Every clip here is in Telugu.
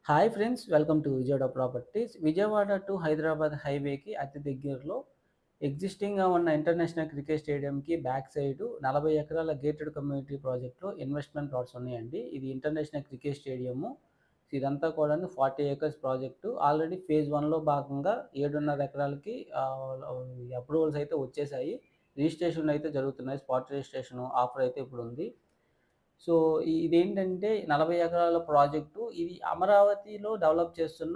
Hi friends, welcome to Vijayawada properties. Vijayawada to Hyderabad హైవేకి అతి దగ్గరలో ఎగ్జిస్టింగ్‌గా ఉన్న ఇంటర్నేషనల్ క్రికెట్ స్టేడియంకి బ్యాక్ సైడు 40 ఎకరాల గేటెడ్ కమ్యూనిటీ ప్రాజెక్ట్‌లో ఇన్వెస్ట్‌మెంట్ ప్లాట్స్ ఉన్నాయండి. ఇది ఇంటర్నేషనల్ క్రికెట్ స్టేడియము. ఇదంతా కూడాను 40 ఏకర్స్ ప్రాజెక్టు. ఆల్రెడీ ఫేజ్ 1లో భాగంగా 7.5 ఎకరాలకి అప్రూవల్స్ అయితే వచ్చేసాయి. రిజిస్ట్రేషన్‌లు అయితే జరుగుతున్నాయి. స్పాట్ రిజిస్ట్రేషన్ ఆఫర్ అయితే ఇప్పుడుంది. సో, ఇదేంటంటే 40 ఎకరాల ప్రాజెక్టు. ఇది అమరావతిలో డెవలప్ చేస్తున్న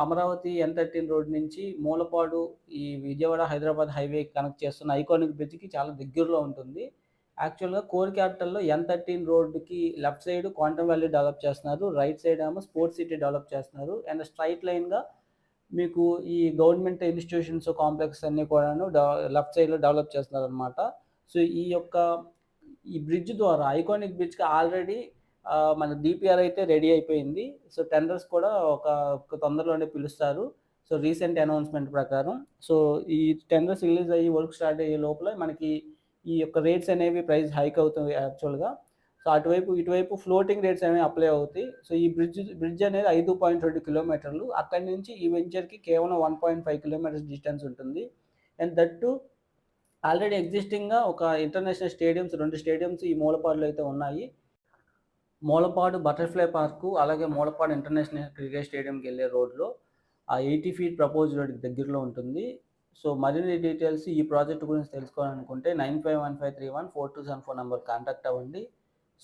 అమరావతి N13 రోడ్ నుంచి మూలపాడు ఈ విజయవాడ, హైదరాబాద్ హైవే కనెక్ట్ చేస్తున్న ఐకానిక్ బ్రిడ్జ్‌కి చాలా దగ్గరలో ఉంటుంది. యాక్చువల్‌గా కోర్ క్యాపిటల్‌లో N13 రోడ్‌కి left side quantum valley develop చేస్తున్నారు. రైట్ సైడ్ ఏమో స్పోర్ట్స్ సిటీ డెవలప్ చేస్తున్నారు. అండ్ స్ట్రెయిట్ లైన్‌గా మీకు ఈ గవర్నమెంట్ ఇన్‌స్టిట్యూషన్స్ కాంప్లెక్స్ అన్నీ కూడాను లెఫ్ట్ సైడ్‌లో డెవలప్ చేస్తున్నారనమాట. సో, ఈ బ్రిడ్జ్ ద్వారా ఐకానిక్ బ్రిడ్జ్‌కి ఆల్రెడీ మన డీపీఆర్ అయితే రెడీ అయిపోయింది. సో, టెండర్స్ కూడా ఒక తొందరలోనే పిలుస్తారు. సో, రీసెంట్ అనౌన్స్‌మెంట్ ప్రకారం. సో, ఈ టెండర్స్ రిలీజ్ అయ్యి వర్క్ స్టార్ట్ అయ్యే లోపల మనకి ఈ యొక్క రేట్స్ అనేవి ప్రైస్ హైక్ అవుతుంది యాక్చువల్‌గా. సో, ఇటువైపు ఫ్లోటింగ్ రేట్స్ అనేవి అప్లై అవుతాయి. సో, ఈ బ్రిడ్జ్ అనేది 5.2 కిలోమీటర్లు. అక్కడి నుంచి ఈ వెంచర్‌కి కేవలం 1.5 కిలోమీటర్స్ డిస్టెన్స్ ఉంటుంది. అండ్ దట్ టూ ఆల్రెడీ ఎగ్జిస్టింగ్‌గా ఒక ఇంటర్నేషనల్ స్టేడియమ్స్ 2 స్టేడియమ్స్ ఈ మూలపాడులో అయితే ఉన్నాయి. మూలపాడు బటర్‌ఫ్లై పార్కు, అలాగే మూలపాడు ఇంటర్నేషనల్ క్రికెట్ స్టేడియంకెళ్ళే రోడ్‌లో ఆ 80 ఫీట్ ప్రపోజ్డ్ రోడ్‌కి దగ్గరలో ఉంటుంది. సో, మరిన్ని డీటెయిల్స్ ఈ ప్రాజెక్ట్ గురించి తెలుసుకోవాలనుకుంటే 9515314274 నంబర్‌కి కాంటాక్ట్ అవ్వండి.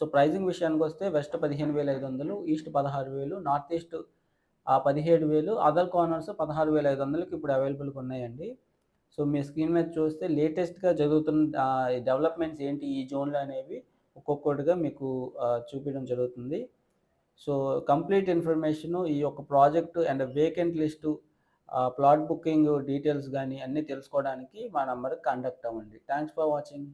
సో, ప్రైజింగ్ విషయానికొస్తే west 15,500, east 16,000, north east 17,000, other corners 16,500కి ఇప్పుడు అవైలబుల్‌గా ఉన్నాయండి. సో, మీ స్క్రీన్ మీద చూస్తే లేటెస్ట్‌గా జరుగుతున్న డెవలప్‌మెంట్స్ ఏంటి ఈ జోన్‌లో అనేవి ఒక్కొక్కటిగా మీకు చూపియడం జరుగుతుంది. సో, కంప్లీట్ ఇన్ఫర్మేషను ఈ యొక్క project and vacant list, plot booking details గాని అన్నీ తెలుసుకోవడానికి మా నంబర్‌కి కాంటాక్ట్ అవ్వండి. Thanks for watching.